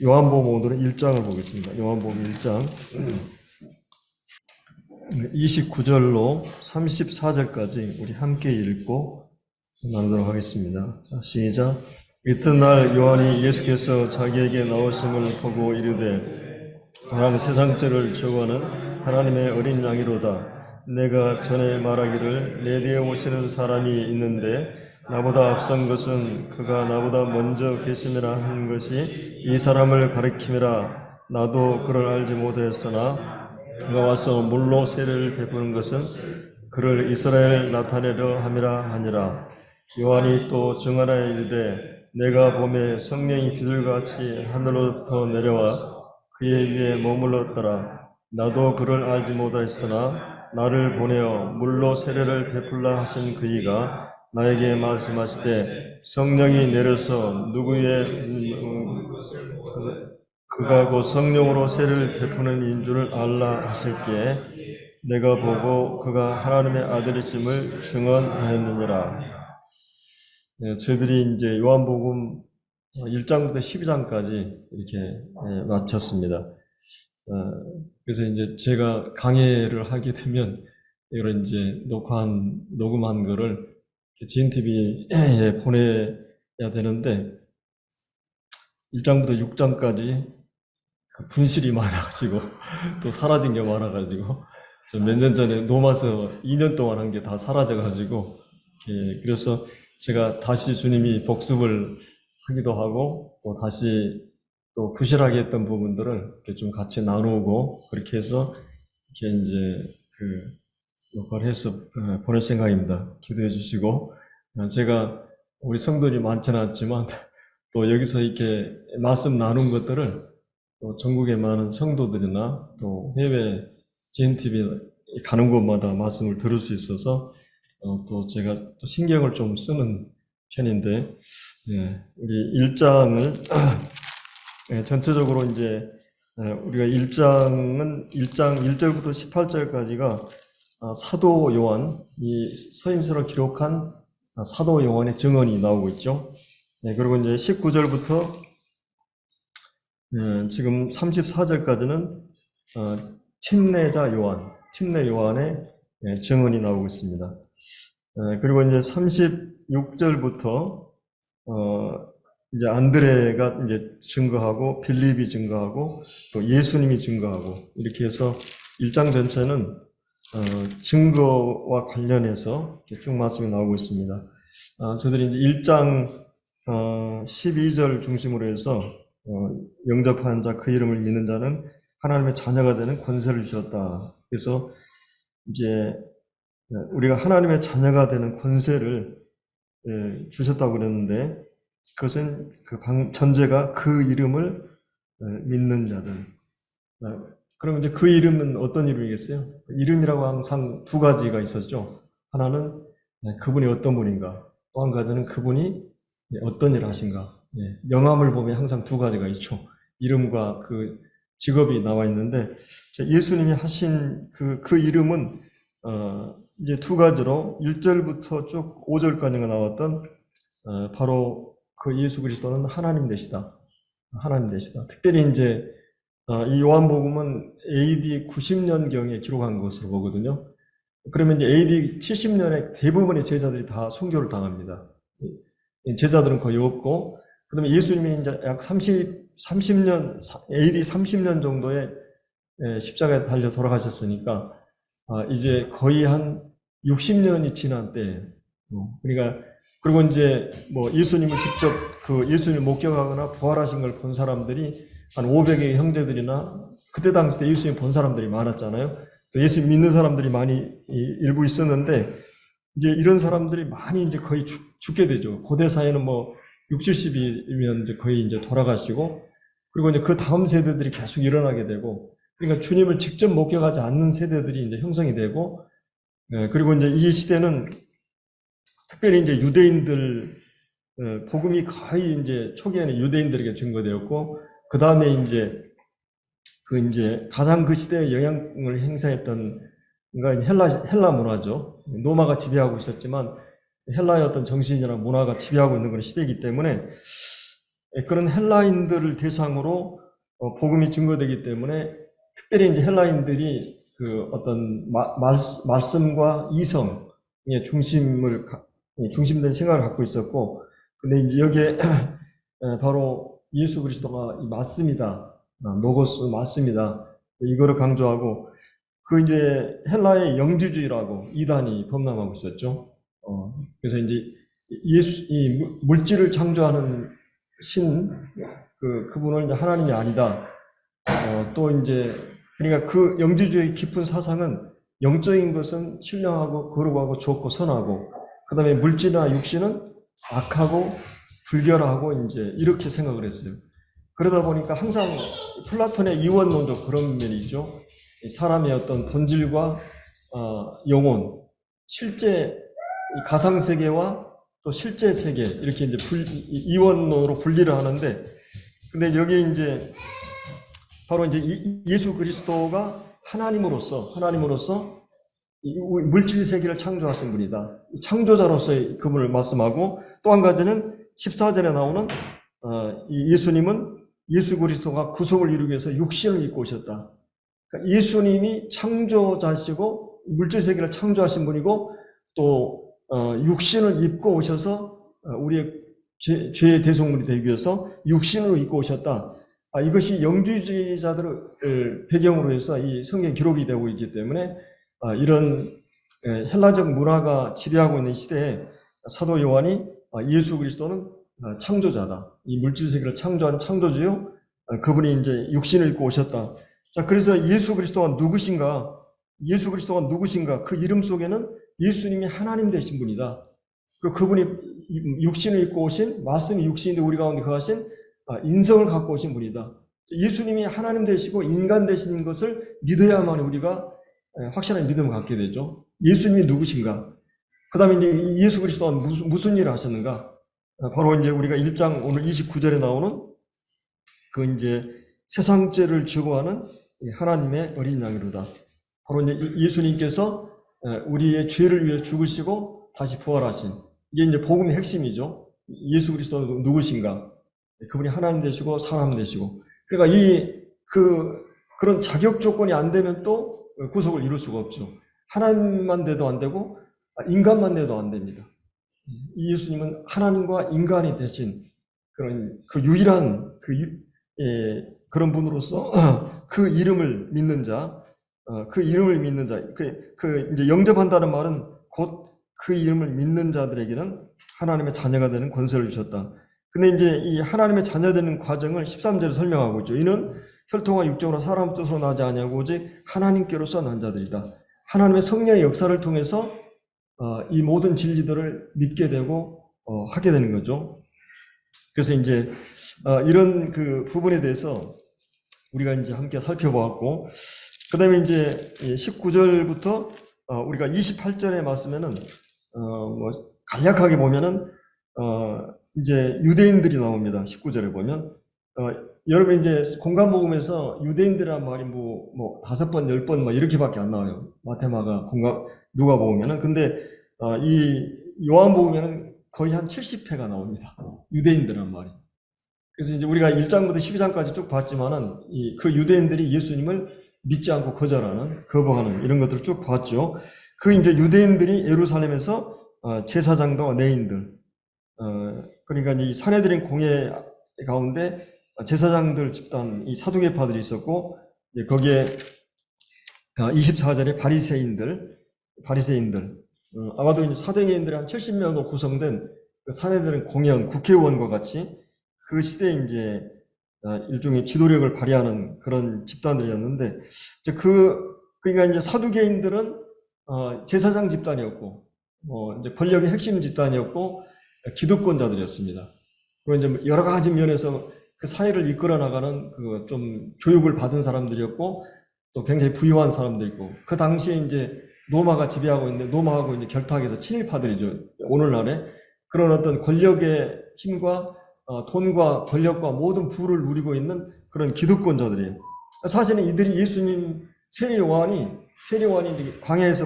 요한복음 오늘은 1장을 보겠습니다. 요한복음 1장 29절로 34절까지 우리 함께 읽고 나누도록 하겠습니다. 시작. 이튿날 요한이 예수께서 자기에게 나오심을 보고 이르되 하나님 세상 죄를 저고하는 하나님의 어린 양이로다. 내가 전에 말하기를 내 뒤에 오시는 사람이 있는데 나보다 앞선 것은 그가 나보다 먼저 계심이라 한 것이 이 사람을 가리킴이라. 나도 그를 알지 못하였으나 그가 와서 물로 세례를 베푸는 것은 그를 이스라엘 나타내려 함이라 하니라. 요한이 또 증언하여 이르되 내가 보매 성령이 비둘기같이 하늘로부터 내려와 그의 위에 머물렀더라. 나도 그를 알지 못하였으나 나를 보내어 물로 세례를 베풀라 하신 그이가 나에게 말씀하시되 성령이 내려서 누구의 그가 곧 성령으로 세례를 베푸는 인 줄 알라 하실기에 내가 보고 그가 하나님의 아들이심을 증언하였느니라. 네, 저희들이 이제 요한복음 1장부터 12장까지 이렇게 마쳤습니다. 그래서 이제 제가 강해를 하게 되면 이런 이제 녹음한 거를 GNTV에 보내야 되는데 1장부터 6장까지 그 분실이 많아가지고 또 사라진 게 많아가지고 저 몇 년 전에 노마서 2년 동안 한 게 다 사라져가지고 그래서 제가 다시 주님이 복습을 하기도 하고 또 다시 또 부실하게 했던 부분들을 이렇게 좀 같이 나누고 그렇게 해서 이렇게 이제 그 녹화를 해서 보낼 생각입니다. 기도해 주시고 제가 우리 성도들이 많지는 않지만 또 여기서 이렇게 말씀 나눈 것들을 또 전국의 많은 성도들이나 또 해외 GNTV 가는 곳마다 말씀을 들을 수 있어서 또 제가 또 신경을 좀 쓰는 편인데 우리 1장을 전체적으로 이제 우리가 1장은 1장 1절부터 18절까지가 사도 요한, 이 서인서를 기록한 사도 요한의 증언이 나오고 있죠. 그리고 이제 19절부터 지금 34절까지는 침례자 요한, 침례 요한의 증언이 나오고 있습니다. 그리고 이제 36절부터 이제 안드레가 이제 증거하고 빌립이 증거하고 또 예수님이 증거하고 이렇게 해서 1장 전체는 증거와 관련해서 쭉 말씀이 나오고 있습니다. 저들이 이제 1장 12절 중심으로 해서 영접한 자 그 이름을 믿는 자는 하나님의 자녀가 되는 권세를 주셨다. 그래서 이제 우리가 하나님의 자녀가 되는 권세를 주셨다고 그랬는데 그것은 그 전제가 그 이름을 믿는 자들. 그럼 이제 그 이름은 어떤 이름이겠어요? 이름이라고 항상 두 가지가 있었죠. 하나는 그분이 어떤 분인가, 또 한 가지는 그분이 어떤 일을 하신가. 명함을 보면 항상 두 가지가 있죠. 이름과 그 직업이 나와 있는데 예수님이 하신 그 이름은 이제 두 가지로 1절부터 쭉 5절까지가 나왔던 바로 그 예수 그리스도는 하나님 되시다. 하나님 되시다. 특별히 이제 이 요한복음은 AD 90년경에 기록한 것으로 보거든요. 그러면 이제 AD 70년에 대부분의 제자들이 다 순교를 당합니다. 제자들은 거의 없고, 그 다음에 예수님이 이제 약 30년, AD 30년 정도에 십자가에 달려 돌아가셨으니까, 이제 거의 한 60년이 지난 때, 그러니까, 그리고 이제 뭐 예수님을 직접 그 예수님을 목격하거나 부활하신 걸 본 사람들이 한 500의 형제들이나 그때 당시 때 예수님 본 사람들이 많았잖아요. 예수 믿는 사람들이 많이 일부 있었는데 이제 이런 사람들이 많이 이제 거의 죽게 되죠. 고대 사회는 뭐 60, 70이면 이제 거의 이제 돌아가시고 그리고 이제 그 다음 세대들이 계속 일어나게 되고 그러니까 주님을 직접 목격하지 않는 세대들이 이제 형성이 되고 그리고 이제 이 시대는 특별히 이제 유대인들 복음이 거의 이제 초기에는 유대인들에게 증거되었고 그 다음에 이제 가장 그 시대에 영향을 행사했던 헬라 문화죠. 로마가 지배하고 있었지만 헬라의 어떤 정신이나 문화가 지배하고 있는 그런 시대이기 때문에 그런 헬라인들을 대상으로 복음이 증거되기 때문에 특별히 이제 헬라인들이 그 어떤 말씀과 이성의 중심된 생각을 갖고 있었고, 근데 이제 여기에 바로 예수 그리스도가 말씀이다, 로고스 말씀이다, 이거를 강조하고, 그 이제 헬라의 영주주의라고 이단이 범람하고 있었죠. 그래서 이제 이 물질을 창조하는 그분은 이제 하나님이 아니다. 또 이제 그러니까 그 영주주의의 깊은 사상은 영적인 것은 신령하고 거룩하고 좋고 선하고, 그 다음에 물질이나 육신은 악하고 불결하고 이제 이렇게 생각을 했어요. 그러다 보니까 항상 플라톤의 이원론적 그런 면이죠. 사람의 어떤 본질과 영혼, 실제 가상세계와 또 실제 세계, 이렇게 이제 이원론으로 분리를 하는데, 근데 여기 이제 바로 이제 예수 그리스도가 하나님으로서 물질 세계를 창조하신 분이다. 창조자로서의 그분을 말씀하고, 또 한 가지는 14절에 나오는 예수님은 예수 그리스도가 구속을 이루기 위해서 육신을 입고 오셨다. 그러니까 예수님이 창조자시고 물질 세계를 창조하신 분이고, 또 육신을 입고 오셔서 우리의 죄의 대속물이 되기 위해서 육신으로 입고 오셨다. 이것이 영주주의자들을 배경으로 해서 이 성경 기록이 되고 있기 때문에 이런 헬라적 문화가 지배하고 있는 시대에 사도 요한이 예수 그리스도는 창조자다. 이 물질 세계를 창조한 창조주요. 그분이 이제 육신을 입고 오셨다. 자, 그래서 예수 그리스도가 누구신가? 그 이름 속에는 예수님이 하나님 되신 분이다. 그리고 그분이 육신을 입고 오신, 말씀이 육신인데 우리 가운데 거하신 인성을 갖고 오신 분이다. 예수님이 하나님 되시고 인간 되신 것을 믿어야만 우리가 확실한 믿음을 갖게 되죠. 예수님이 누구신가? 그 다음에 이제 예수 그리스도가 무슨 일을 하셨는가? 바로 이제 우리가 1장 오늘 29절에 나오는 그 이제 세상죄를 증오하는 하나님의 어린 양이로다. 바로 이제 예수님께서 우리의 죄를 위해 죽으시고 다시 부활하신, 이게 이제 복음의 핵심이죠. 예수 그리스도는 누구신가? 그분이 하나님 되시고 사람 되시고, 그러니까 그런 자격 조건이 안 되면 또 구속을 이룰 수가 없죠. 하나님만 돼도 안 되고 인간만 돼도 안 됩니다. 이 예수님은 하나님과 인간이 되신 그런 그 유일한 그런 분으로서 그 이름을 믿는 자, 이제 영접한다는 말은 곧 그 이름을 믿는 자들에게는 하나님의 자녀가 되는 권세를 주셨다. 근데 이제 이 하나님의 자녀 되는 과정을 13절에 설명하고 있죠. 이는 혈통과 육적으로 사람 뜻으로 나지 아니하고 오직 하나님께로서 난 자들이다. 하나님의 성령의 역사를 통해서 이 모든 진리들을 믿게 되고 하게 되는 거죠. 그래서 이제 이런 그 부분에 대해서 우리가 이제 함께 살펴보았고, 그 다음에 이제 19절부터 우리가 28절에 말씀에는 뭐 간략하게 보면은 이제 유대인들이 나옵니다. 19절에 보면 여러분 이제 공간 복음에서 유대인들이란 말이 뭐 5번, 10번 뭐 이렇게밖에 안 나와요. 마테마가 누가 보면은. 근데 이 요한 복음에는 거의 한 70회가 나옵니다. 유대인들이란 말이. 그래서 이제 우리가 1장부터 12장까지 쭉 봤지만은 그 유대인들이 예수님을 믿지 않고 거부하는 이런 것들을 쭉 봤죠. 그 이제 유대인들이 예루살렘에서 제사장과 레인들, 그러니까 이 산헤드린 공회 가운데 제사장들 집단, 이 사두개파들이 있었고, 거기에 24절에 바리새인들, 아마도 이제 사도행인들이 한 70명으로 구성된 그 산헤드린 공회원, 국회의원과 같이 그 시대에 이제 일종의 지도력을 발휘하는 그런 집단들이었는데, 그러니까 이제 사두개인들은 제사장 집단이었고, 이제 권력의 핵심 집단이었고, 기득권자들이었습니다. 그리고 이제 여러 가지 면에서 그 사회를 이끌어 나가는 그 좀 교육을 받은 사람들이었고, 또 굉장히 부유한 사람들이고, 그 당시에 이제 로마가 지배하고 있는데 로마하고 이제 결탁해서 친일파들이죠. 오늘날에 그런 어떤 권력의 힘과 돈과 권력과 모든 부를 누리고 있는 그런 기득권자들이에요. 사실은 이들이 예수님 세례 요한이 이제 광야에서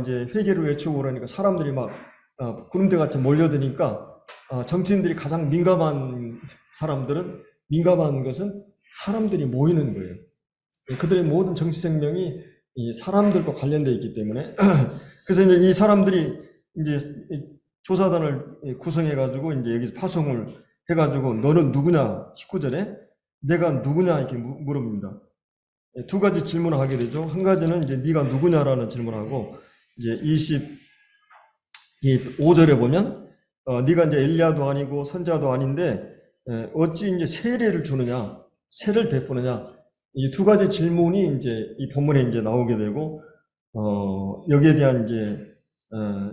이제 회개를 외치고 그러니까 사람들이 막 구름대같이 몰려드니까 정치인들이 가장 민감한 민감한 것은 사람들이 모이는 거예요. 그들의 모든 정치 생명이 이 사람들과 관련되어 있기 때문에 그래서 이제 이 사람들이 이제 조사단을 구성해가지고 이제 여기 파송을 해가지고 너는 누구냐 19절에 내가 누구냐 이렇게 물어봅니다. 두 가지 질문을 하게 되죠. 한 가지는 이제 네가 누구냐라는 질문하고 이제 25절에 보면 네가 이제 엘리야도 아니고 선자도 아닌데 어찌 이제 세례를 주느냐, 세를 베푸느냐 이 두 가지 질문이 이제 이 본문에 이제 나오게 되고 여기에 대한 이제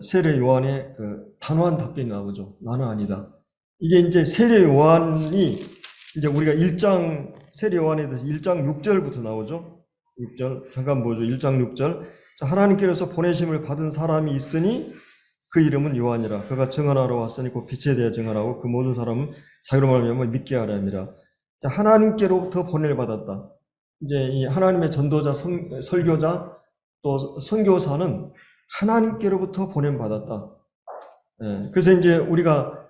세례 요한의 그 단호한 답변이 나오죠. 나는 아니다. 이게 이제 세례 요한이 이제 우리가 1장 세례 요한에 대해서 1장 6절부터 나오죠. 6절 잠깐 보죠. 1장 6절 자, 하나님께로서 보내심을 받은 사람이 있으니 그 이름은 요한이라. 그가 증언하러 왔으니 곧 빛에 대해 증언하고 그 모든 사람은 자유로 말미암아 믿게 하려 함이라. 자, 하나님께로부터 보냄을 받았다. 이제 이 하나님의 전도자, 설교자 또 선교사는 하나님께로부터 보냄 받았다. 그래서 이제 우리가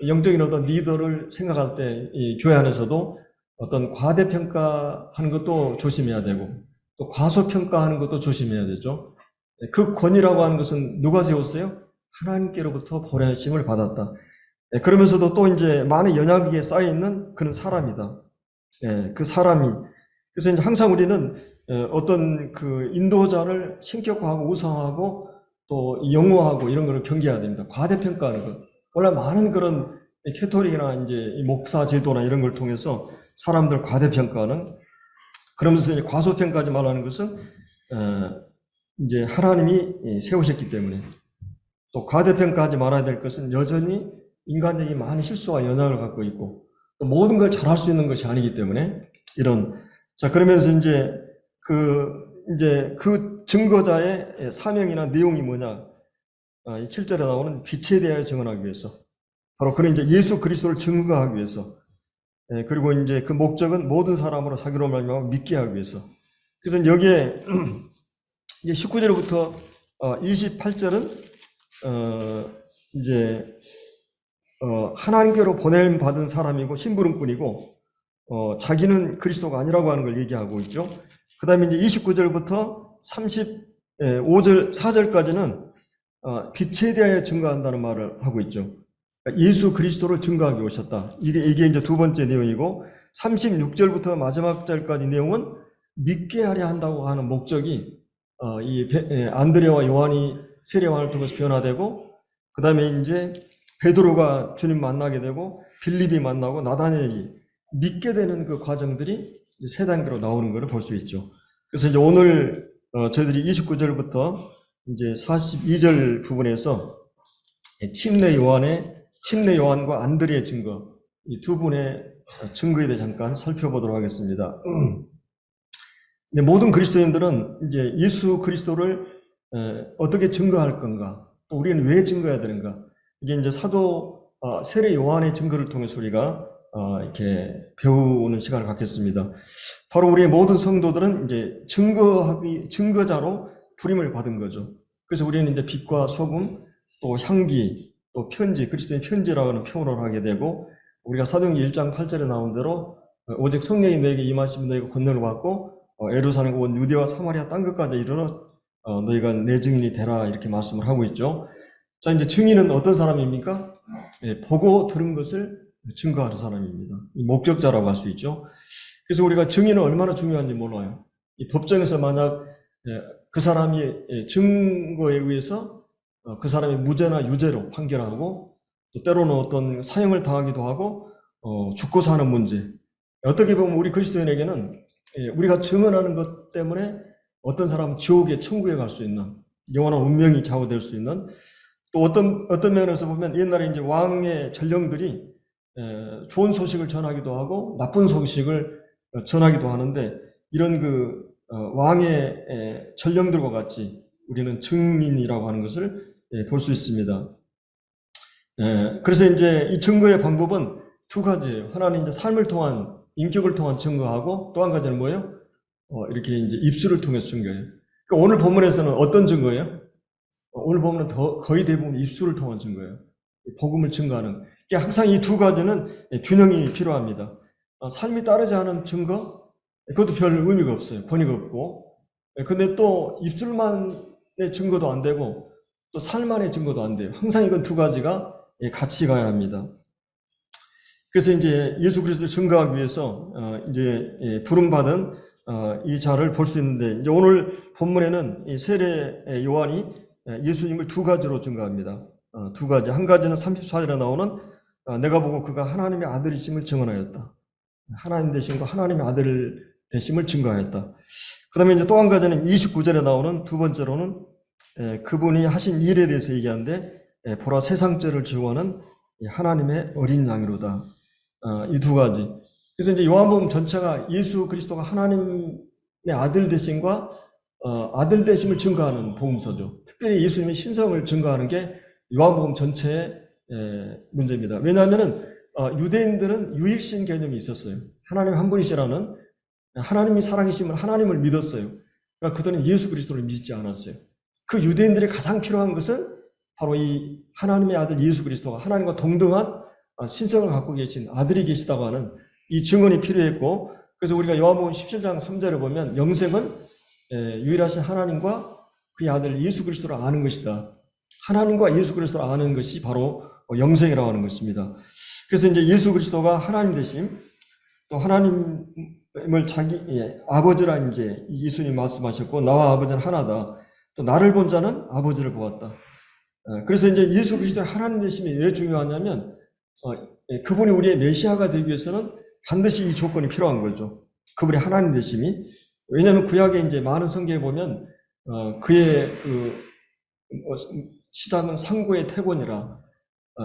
영적인 어떤 리더를 생각할 때 이 교회 안에서도 어떤 과대평가하는 것도 조심해야 되고 또 과소평가하는 것도 조심해야 되죠. 그 권위라고 하는 것은 누가 세웠어요? 하나님께로부터 보내심을 받았다. 그러면서도 또 이제 많은 연약하게 쌓여있는 그런 사람이다. 그 사람이. 그래서 이제 항상 우리는 어떤 그 인도자를 신격화하고 우상하고 또 영호하고 이런 거를 경계해야 됩니다. 과대평가하는 것. 원래 많은 그런 캐토릭이나 이제 목사 제도나 이런 걸 통해서 사람들 과대평가하는 그러면서 이제 과소평가하지 말라는 것은 이제 하나님이 세우셨기 때문에 또 과대평가하지 말아야 될 것은 여전히 인간적인 많은 실수와 연약을 갖고 있고 또 모든 걸 잘할 수 있는 것이 아니기 때문에 이런 자 그러면서 이제 그 증거자의 사명이나 내용이 뭐냐 7절에 나오는 빛에 대하여 증언하기 위해서 바로 그런 이제 예수 그리스도를 증거하기 위해서 그리고 이제 그 목적은 모든 사람으로 자기로 말미암아 믿게 하기 위해서 그래서 여기에 이제 19절부터 28절은 이제 하나님께로 보냄 받은 사람이고 심부름꾼이고 자기는 그리스도가 아니라고 하는 걸 얘기하고 있죠. 그 다음에 이제 29절부터 35절 4절까지는 빛에 대하여 증거한다는 말을 하고 있죠. 예수 그리스도를 증거하기 오셨다. 이게 이제 두 번째 내용이고 36절부터 마지막 절까지 내용은 믿게 하려 한다고 하는 목적이 안드레와 요한이 세례 요한을 통해서 변화되고 그 다음에 이제 베드로가 주님 만나게 되고 빌립이 만나고 나다니엘이 믿게 되는 그 과정들이 이제 세 단계로 나오는 것을 볼 수 있죠. 그래서 이제 오늘 저희들이 29절부터 이제 42절 부분에서 침례 요한과 안드레의 증거 이 두 분의 증거에 대해 잠깐 살펴보도록 하겠습니다. 근데 모든 그리스도인들은 이제 예수 그리스도를 어떻게 증거할 건가, 또 우리는 왜 증거해야 되는가, 이게 이제 사도 세례 요한의 증거를 통해서 우리가 이렇게 배우는 시간을 갖겠습니다. 바로 우리의 모든 성도들은 이제 증거자로 부름을 받은 거죠. 그래서 우리는 이제 빛과 소금, 또 향기, 또 편지, 그리스도의 편지라고 하는 표현을 하게 되고, 우리가 사도행전 1장 8절에 나온 대로 오직 성령이 너에게 임하시면 너희가 권능을 받고 예루살렘과 온 유대와 사마리아 땅 끝까지 이르러 너희가 내 증인이 되라 이렇게 말씀을 하고 있죠. 자, 이제 증인은 어떤 사람입니까? 보고 들은 것을 증거하는 사람입니다. 이 목적자라고 할 수 있죠. 그래서 우리가 증인은 얼마나 중요한지 몰라요. 이 법정에서 만약 그 사람이 증거에 의해서 그 사람이 무죄나 유죄로 판결하고 또 때로는 어떤 사형을 당하기도 하고 죽고 사는 문제. 어떻게 보면 우리 그리스도인에게는 우리가 증언하는 것 때문에 어떤 사람은 지옥에 천국에 갈 수 있는 영원한 운명이 좌우될 수 있는 또 어떤 면에서 보면 옛날에 이제 왕의 전령들이 좋은 소식을 전하기도 하고 나쁜 소식을 전하기도 하는데 이런 왕의 전령들과 같이 우리는 증인이라고 하는 것을 볼 수 있습니다. 그래서 이제 이 증거의 방법은 두 가지예요. 하나는 이제 삶을 통한 인격을 통한 증거하고 또 한 가지는 뭐예요? 이렇게 이제 입술을 통해서 증거해요. 그러니까 오늘 본문에서는 어떤 증거예요? 오늘 보면 거의 대부분 입술을 통한 증거예요. 복음을 증거하는. 항상 이 두 가지는 균형이 필요합니다. 삶이 따르지 않은 증거, 그것도 별 의미가 없어요. 권위가 없고. 근데 또 입술만의 증거도 안 되고 또 삶만의 증거도 안 돼요. 항상 이건 두 가지가 같이 가야 합니다. 그래서 이제 예수 그리스도를 증거하기 위해서 이제 부름받은 이 자를 볼 수 있는데, 이제 오늘 본문에는 이 세례 요한이 예수님을 두 가지로 증거합니다. 두 가지. 한 가지는 34절에 나오는 내가 보고 그가 하나님의 아들이심을 증언하였다. 하나님 되심과 하나님의 아들 되심을 증거하였다. 그 다음에 이제 또 한 가지는 29절에 나오는 두 번째로는 그분이 하신 일에 대해서 얘기하는데, 보라 세상죄를 지워하는 하나님의 어린 양이로다. 이 두 가지. 그래서 이제 요한복음 전체가 예수 그리스도가 하나님의 아들 되심과 아들 되심을 증거하는 복음서죠. 특별히 예수님의 신성을 증거하는 게 요한복음 전체의 문제입니다. 왜냐하면은 유대인들은 유일신 개념이 있었어요. 하나님 한 분이시라는, 하나님이 살아계심을 하나님을 믿었어요. 그러나 그들은 예수 그리스도를 믿지 않았어요. 그 유대인들이 가장 필요한 것은 바로 이 하나님의 아들 예수 그리스도가 하나님과 동등한 신성을 갖고 계신 아들이 계시다고 하는 이 증언이 필요했고, 그래서 우리가 요한복음 17장 3절에 보면 영생은 유일하신 하나님과 그의 아들 예수 그리스도를 아는 것이다. 하나님과 예수 그리스도를 아는 것이 바로 영생이라고 하는 것입니다. 그래서 이제 예수 그리스도가 하나님 되심, 또 하나님을 자기 아버지라 이제 예수님 말씀하셨고, 나와 아버지는 하나다. 또 나를 본 자는 아버지를 보았다. 그래서 이제 예수 그리스도의 하나님 되심이 왜 중요하냐면 그분이 우리의 메시아가 되기 위해서는 반드시 이 조건이 필요한 거죠. 그분이 하나님 되심이. 왜냐하면 구약에 이제 많은 성경에 보면 그의 그 시작은 상고의 태권이라.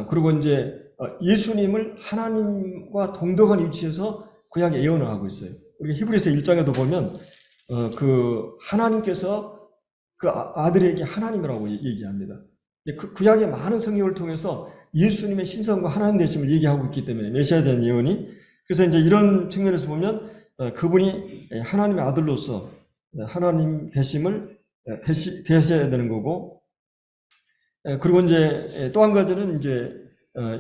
그리고 이제 예수님을 하나님과 동등한 위치에서 구약에 예언을 하고 있어요. 우리가 히브리서 1장에도 보면 그 하나님께서 그 아들에게 하나님이라고 얘기합니다. 그 구약의 많은 성경을 통해서 예수님의 신성과 하나님 되심을 얘기하고 있기 때문에 메시아에 대한 예언이. 그래서 이제 이런 측면에서 보면 그분이 하나님의 아들로서 하나님 되심을 되셔야 되는 거고, 그리고 이제 또 한 가지는 이제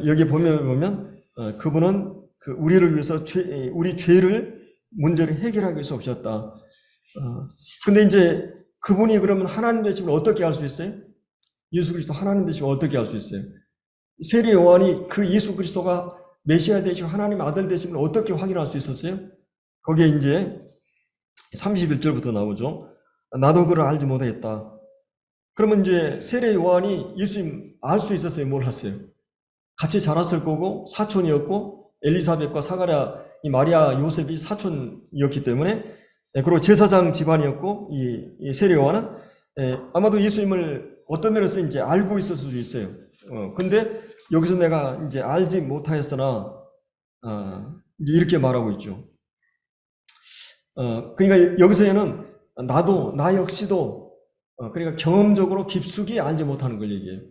여기 보면 그분은 우리를 위해서 우리 죄를 문제를 해결하기 위해서 오셨다. 근데 이제 그분이 그러면 하나님 되심을 어떻게 알 수 있어요? 예수 그리스도 하나님 되심을 어떻게 알 수 있어요? 세례 요한이 그 예수 그리스도가 메시아 되시고 하나님의 아들 되심을 어떻게 확인할 수 있었어요? 거기에 이제 31절부터 나오죠. 나도 그를 알지 못했다. 그러면 이제 세례 요한이 예수님 알 수 있었어요? 몰랐어요? 같이 자랐을 거고 사촌이었고, 엘리사벳과 사가랴, 이 마리아 요셉이 사촌이었기 때문에, 그리고 제사장 집안이었고, 이 세례 요한은 아마도 예수님을 어떤 면에서 이제 알고 있을 수도 있어요. 근데 여기서 내가 이제 알지 못하였으나 이제 이렇게 말하고 있죠. 그러니까 여기서는 나 역시도 그러니까 경험적으로 깊숙이 알지 못하는 걸 얘기해요.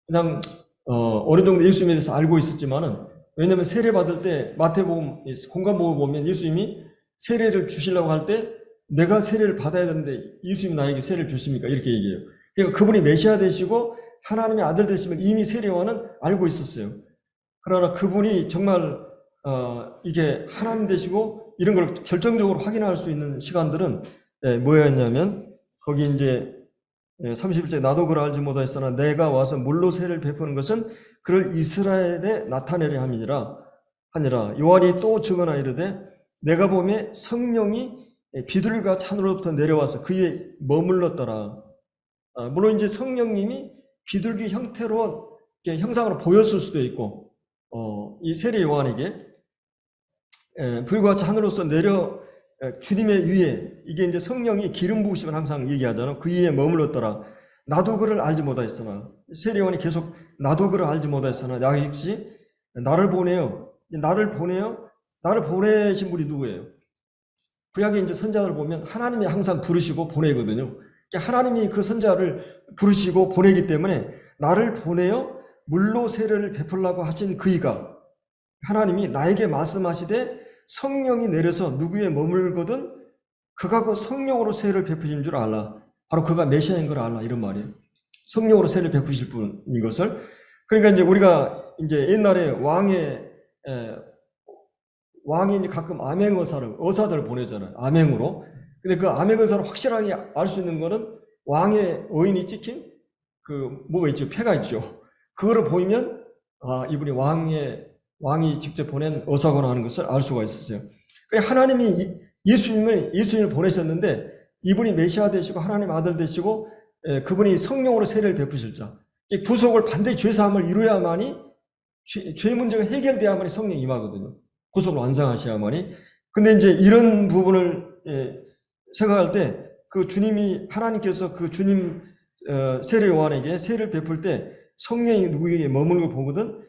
그냥 어느 정도 예수님에 대해서 알고 있었지만은, 왜냐하면 세례 받을 때 마태복음 공간복음 보면 예수님이 세례를 주시려고 할 때 내가 세례를 받아야 되는데 예수님이 나에게 세례를 주십니까? 이렇게 얘기해요. 그러니까 그분이 메시아 되시고 하나님의 아들 되심을 이미 세례 요한은 알고 있었어요. 그러나 그분이 정말 이게 하나님 되시고 이런 걸 결정적으로 확인할 수 있는 시간들은 뭐였냐면, 거기 이제 31절에 나도 그를 알지 못하였으나 내가 와서 물로 세례를 베푸는 것은 그를 이스라엘에 나타내려 함이니라 하니라. 요한이 또 증언하여 이르되 내가 보매 성령이 비둘기가 하늘로부터 내려와서 그 위에 머물렀더라. 물론 이제 성령님이 비둘기 형태로 형상으로 보였을 수도 있고, 이 세례 요한에게 불과 같이 하늘로서 내려 주님의 위에, 이게 이제 성령이 기름 부으심을 항상 얘기하잖아요. 그 위에 머물렀더라. 나도 그를 알지 못하였으나, 세례 요한이 계속 나도 그를 알지 못하였으나 나 역시 나를 보내요. 나를 보내신 분이 누구예요? 구약의 이제 선자들을 보면 하나님이 항상 부르시고 보내거든요. 하나님이 그 선자를 부르시고 보내기 때문에 나를 보내어 물로 세례를 베풀라고 하신 그이가, 하나님이 나에게 말씀하시되 성령이 내려서 누구에 머물거든 그가 그 성령으로 세례를 베푸신 줄 알라. 바로 그가 메시아인 걸 알라, 이런 말이에요. 성령으로 세례를 베푸실 분인 것을. 그러니까 이제 우리가 이제 옛날에 왕이 이제 가끔 의사들을 보내잖아요. 암행으로. 근데 그 암행 의사를 확실하게 알 수 있는 거는 왕의 어인이 찍힌 뭐가 있죠? 표가 있죠. 그거를 보이면, 이분이 왕이 직접 보낸 의사구나 하는 것을 알 수가 있었어요. 하나님이 예수님을 보내셨는데, 이분이 메시아 되시고, 하나님 아들 되시고, 그분이 성령으로 세례를 베푸실 자. 이 구속을 반드시 죄사함을 이루어야만이, 죄 문제가 해결돼야만이 성령이 임하거든요. 구속을 완성하셔야만이. 근데 이제 이런 부분을 생각할 때, 하나님께서 그 주님 세례 요한에게 세례를 베풀 때 성령이 누구에게 머물고 보거든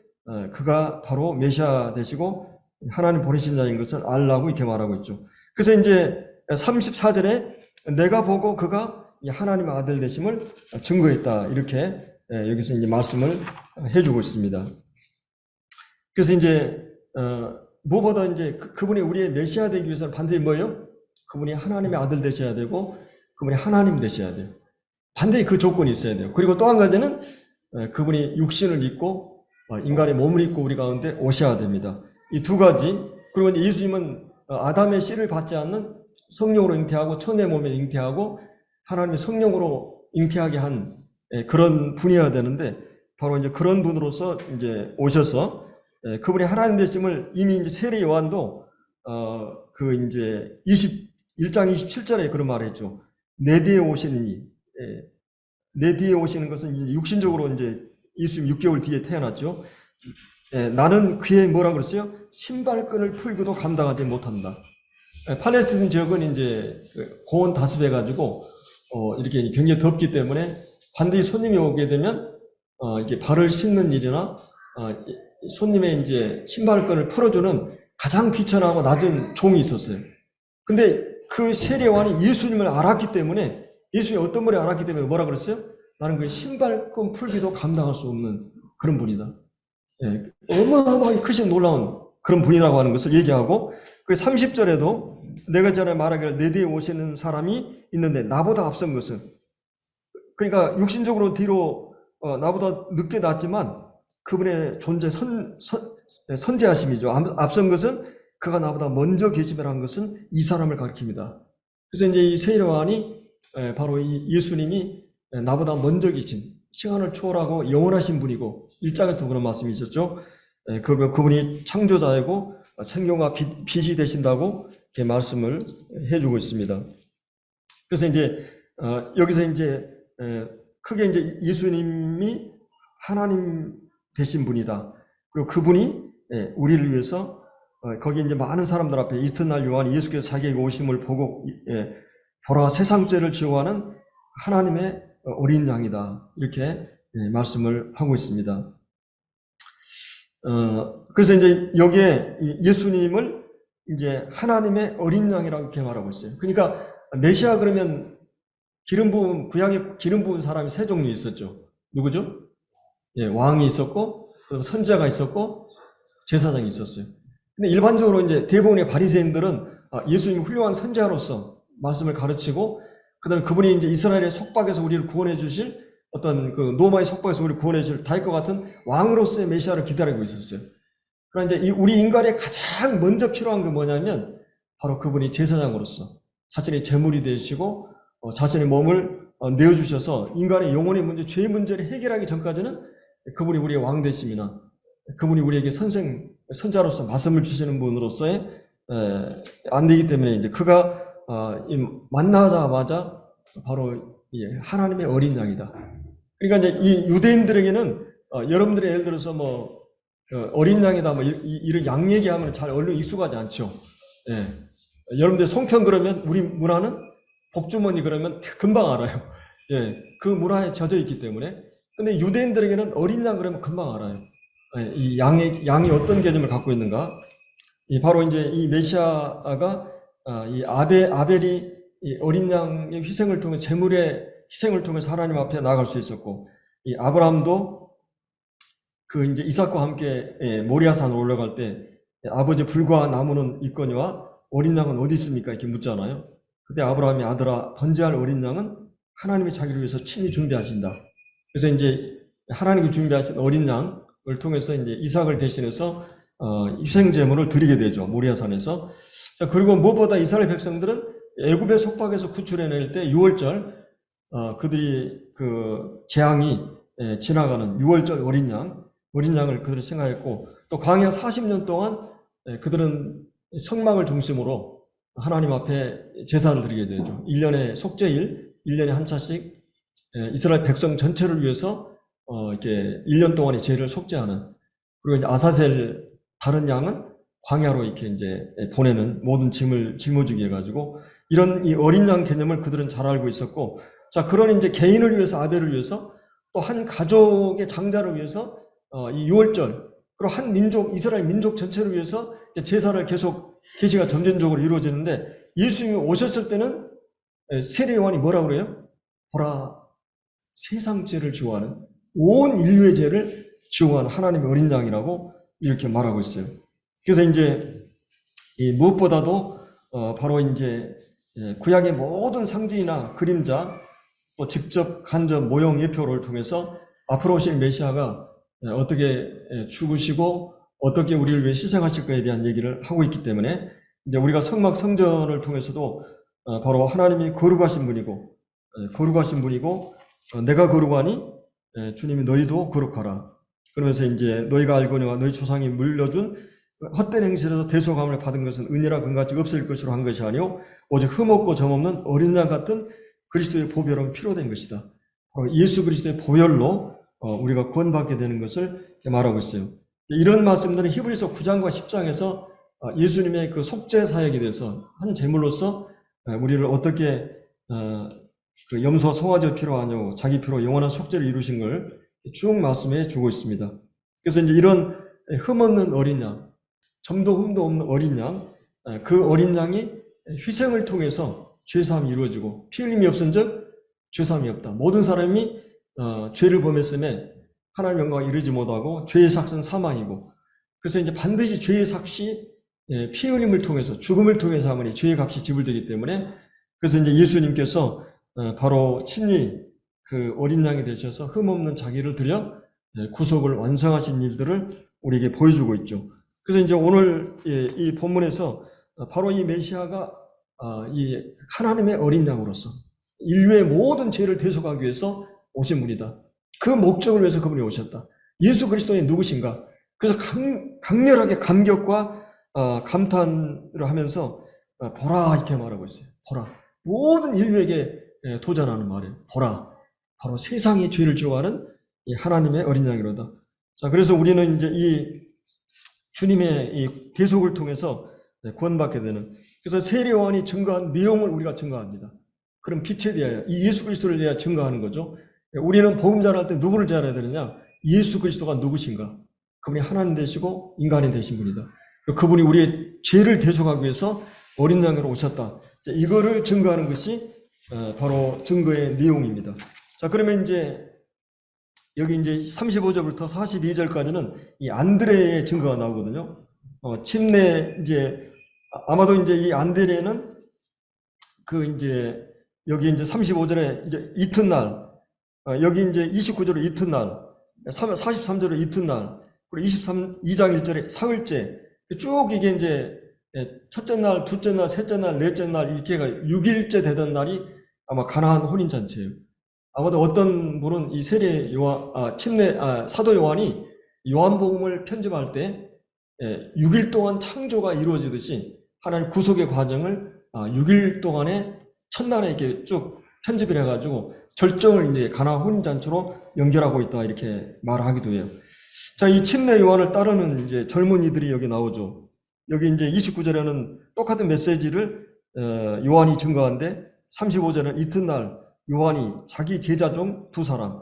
그가 바로 메시아 되시고 하나님 보내신 자인 것을 알라고 이렇게 말하고 있죠. 그래서 이제 34절에 내가 보고 그가 하나님의 아들 되심을 증거했다. 이렇게 여기서 이제 말씀을 해주고 있습니다. 그래서 이제 무엇보다 이제 그분이 우리의 메시아 되기 위해서는 반드시 뭐예요? 그분이 하나님의 아들 되셔야 되고 그분이 하나님 되셔야 돼요. 반드시 그 조건이 있어야 돼요. 그리고 또 한 가지는 그분이 육신을 입고 인간의 몸을 입고 우리 가운데 오셔야 됩니다. 이 두 가지. 그리고 이제 예수님은 아담의 씨를 받지 않는 성령으로 잉태하고 천의 몸에 잉태하고 하나님의 성령으로 잉태하게 한 그런 분이어야 되는데 바로 이제 그런 분으로서 이제 오셔서 그분이 하나님 되심을 이미 이제 세례 요한도 이제 1장 27절에 그런 말을 했죠. 내 뒤에 오시느니 내 뒤에 오시는 것은 이제 육신적으로 이제 예수님 6개월 뒤에 태어났죠. 나는 그의 뭐라 그랬어요? 신발끈을 풀고도 감당하지 못한다. 팔레스틴 지역은 이제 고온 다습해가지고 이렇게 굉장히 덥기 때문에 반드시 손님이 오게 되면 이게 발을 씻는 일이나 손님의 이제 신발끈을 풀어주는 가장 비천하고 낮은 종이 있었어요. 근데 그 세례 요한이 예수님을 알았기 때문에 예수님이 어떤 분을 알았기 때문에 뭐라 그랬어요? 나는 그 신발끈 풀기도 감당할 수 없는 그런 분이다. 어마어마하게 크신 놀라운 그런 분이라고 하는 것을 얘기하고 그 30절에도 내가 전에 말하기를 내 뒤에 오시는 사람이 있는데 나보다 앞선 것은 그러니까 육신적으로 뒤로 나보다 늦게 났지만 그분의 존재 선재하심이죠. 앞선 것은 그가 나보다 먼저 계시면한 것은 이 사람을 가리킵니다. 그래서 이제 이 세례 요한이 바로 이 예수님이 나보다 먼저 계신 시간을 초월하고 영원하신 분이고 1장에서도 그런 말씀이 있었죠. 그분이 창조자이고 생명과 빛이 되신다고 이렇게 말씀을 해주고 있습니다. 그래서 이제 여기서 이제 크게 이제 예수님이 하나님 되신 분이다. 그리고 그분이 우리를 위해서 거기 이제 많은 사람들 앞에 이튿날 요한이 예수께서 자기에게 오심을 보고 보라 세상 죄를 지어하는 하나님의 어린 양이다. 이렇게 말씀을 하고 있습니다. 그래서 이제 여기에 예수님을 이제 하나님의 어린 양이라고 이렇게 말하고 있어요. 그러니까 메시아 그러면 구약에 기름 부은 사람이 세 종류 있었죠. 누구죠? 왕이 있었고, 선지자가 있었고, 제사장이 있었어요. 근데 일반적으로 이제 대부분의 바리새인들은 예수님이 훌륭한 선지자로서 말씀을 가르치고, 그다음에 그분이 이제 이스라엘의 속박에서 우리를 구원해 주실 어떤 그 로마의 속박에서 우리를 구원해 주실 다윗과 같은 왕으로서의 메시아를 기다리고 있었어요. 그런데 우리 인간의 가장 먼저 필요한 게 뭐냐면 바로 그분이 제사장으로서 자신의 제물이 되시고 자신의 몸을 내어주셔서 인간의 영혼의 문제, 죄의 문제를 해결하기 전까지는 그분이 우리의 왕 되심이나 그분이 우리에게 선자로서 말씀을 주시는 분으로서의 안 되기 때문에 이제 그가 만나자마자 바로 하나님의 어린 양이다. 그러니까 이제 이 유대인들에게는 여러분들의 예를 들어서 어린 양이다 이런 양 얘기하면 잘 얼른 익숙하지 않죠. 여러분들 송편 그러면 우리 문화는 복주머니 그러면 금방 알아요. 그 문화에 젖어 있기 때문에. 근데 유대인들에게는 어린 양 그러면 금방 알아요. 이 양이 어떤 개념을 갖고 있는가? 바로 이제 이 메시아가 이 아벨이 이 어린 양의 희생을 통해 제물의 희생을 통해서 하나님 앞에 나아갈 수 있었고, 이 아브라함도 그 이제 이삭과 함께 모리아산으로 올라갈 때 아버지 불과 나무는 있거니와 어린 양은 어디 있습니까? 이렇게 묻잖아요. 그때 아브라함이 아들아 번제할 어린 양은 하나님이 자기를 위해서 친히 준비하신다. 그래서 이제 하나님이 준비하신 어린 양을 통해서 이제 이삭을 대신해서 희생제물을 드리게 되죠. 모리아산에서. 자, 그리고 무엇보다 이스라엘 백성들은 애굽의 속박에서 구출해낼 때 6월절 그들이 그 재앙이 지나가는 6월절 어린 양을 그들이 생각했고, 또 광야 40년 동안 그들은 성막을 중심으로 하나님 앞에 제사를 드리게 되죠. 1년의 속죄일, 1년에 한 차씩 이스라엘 백성 전체를 위해서 이렇게 1년 동안의 죄를 속죄하는, 그리고 이제 아사셀 다른 양은 광야로 이렇게 이제 보내는, 모든 짐을 짊어지게 해가지고, 이런 이 어린 양 개념을 그들은 잘 알고 있었고, 자, 그런 이제 개인을 위해서, 아벨을 위해서, 또 한 가족의 장자를 위해서 이 6월절, 그리고 한 민족, 이스라엘 민족 전체를 위해서 제사를 계속 계시가 점진적으로 이루어지는데, 예수님이 오셨을 때는 세례 요한이 뭐라고 그래요? 보라, 세상 죄를 지워하는, 온 인류의 죄를 지워하는 하나님의 어린 양이라고 이렇게 말하고 있어요. 그래서 이제 이 무엇보다도 바로 이제 구약의 모든 상징이나 그림자, 또 직접 간접 모형 예표를 통해서 앞으로 오실 메시아가 어떻게 죽으시고 어떻게 우리를 위해 희생하실 거에 대한 얘기를 하고 있기 때문에, 이제 우리가 성막 성전을 통해서도 바로 하나님이 거룩하신 분이고 내가 거룩하니 주님이 너희도 거룩하라. 그러면서 이제 너희가 알거니와 너희 조상이 물려준 헛된 행실에서 대속함을 받은 것은 은혜라 금같이 없을 것으로 한 것이 아니오 오직 흠없고 점없는 어린 양 같은 그리스도의 보혈은 필요된 것이다. 예수 그리스도의 보혈로 우리가 구원받게 되는 것을 말하고 있어요. 이런 말씀들은 히브리서 9장과 10장에서 예수님의 그 속죄 사역에 대해서 한 제물로서 우리를 어떻게 그 염소와 송아지가 필요하냐고 자기 피로 영원한 속죄를 이루신 걸 쭉 말씀해 주고 있습니다. 그래서 이제 이런 흠없는 어린 양, 점도 흠도 없는 어린 양, 그 어린 양이 희생을 통해서 죄사함이 이루어지고, 피 흘림이 없은즉 죄사함이 없다. 모든 사람이 죄를 범했음에 하나님 영광에 이르지 못하고 죄의 삭은 사망이고, 그래서 이제 반드시 죄의 삭시 피 흘림을 통해서, 죽음을 통해서 하면 죄의 값이 지불되기 때문에, 그래서 이제 예수님께서 바로 친히 그 어린 양이 되셔서 흠없는 자기를 드려 구속을 완성하신 일들을 우리에게 보여주고 있죠. 그래서 이제 오늘 이 본문에서 바로 이 메시아가 이 하나님의 어린 양으로서 인류의 모든 죄를 대속하기 위해서 오신 분이다. 그 목적을 위해서 그분이 오셨다. 예수 그리스도의 누구신가? 그래서 강렬하게 감격과 감탄을 하면서 보라 이렇게 말하고 있어요. 보라. 모든 인류에게 도전하는 말이에요. 보라. 바로 세상의 죄를 지워하는 이 하나님의 어린 양이로다. 자, 그래서 우리는 이제 이 주님의 이 대속을 통해서 구원받게 되는, 그래서 세례 요한이 증거한 내용을 우리가 증거합니다. 그럼 빛에 대하여 이 예수 그리스도를 대하여 증거하는 거죠. 우리는 복음 전할 때 누구를 전해야 되느냐? 예수 그리스도가 누구신가? 그분이 하나님 되시고 인간이 되신 분이다. 그분이 우리의 죄를 대속하기 위해서 어린 양으로 오셨다. 이거를 증거하는 것이 바로 증거의 내용입니다. 자, 그러면 이제 여기 이제 35절부터 42절까지는 이 안드레의 증거가 나오거든요. 침례 이제 아마도 이제 이 안드레는 그 이제 여기 이제 35절에 이제 이튿날, 여기 이제 29절에 이튿날, 43절에 이튿날, 그리고 2장 1절에 사흘째, 쭉 이게 이제 첫째 날, 둘째 날, 셋째 날, 넷째 날 이렇게가 6일째 되던 날이 아마 가나안 혼인잔치예요. 아마도 어떤 분은 이 세례 요한, 사도 요한이 요한복음을 편집할 때 6일 동안 창조가 이루어지듯이 하나님 구속의 과정을 6일 동안에 첫날에 이렇게 쭉 편집을 해가지고 절정을 이제 가나안 혼인잔치로 연결하고 있다 이렇게 말하기도 해요. 자, 이 침례 요한을 따르는 이제 젊은이들이 여기 나오죠. 여기 이제 29절에는 똑같은 메시지를 요한이 증거한데 35절에는 이튿날 요한이 자기 제자 중 두 사람,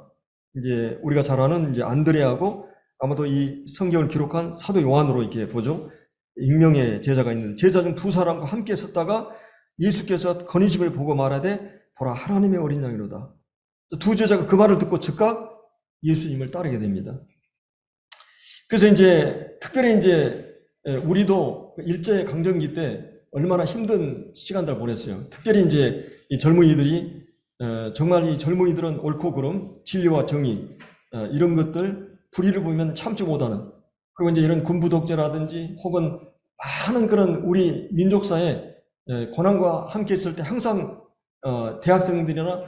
이제 우리가 잘 아는 이제 안드레하고 아마도 이 성경을 기록한 사도 요한으로 이렇게 보죠. 익명의 제자가 있는데 제자 중 두 사람과 함께 섰다가 예수께서 건의심을 보고 말하되 보라 하나님의 어린 양이로다. 두 제자가 그 말을 듣고 즉각 예수님을 따르게 됩니다. 그래서 이제 특별히 이제 우리도 일제 강점기 때 얼마나 힘든 시간들을 보냈어요. 특별히 이제 이 젊은이들이 정말 이 젊은이들은 옳고 그름, 진리와 정의, 이런 것들 불의를 보면 참지 못하는, 그리고 이제 이런 군부 독재라든지 혹은 많은 그런 우리 민족사에 고난과 함께 있을 때 항상 대학생들이나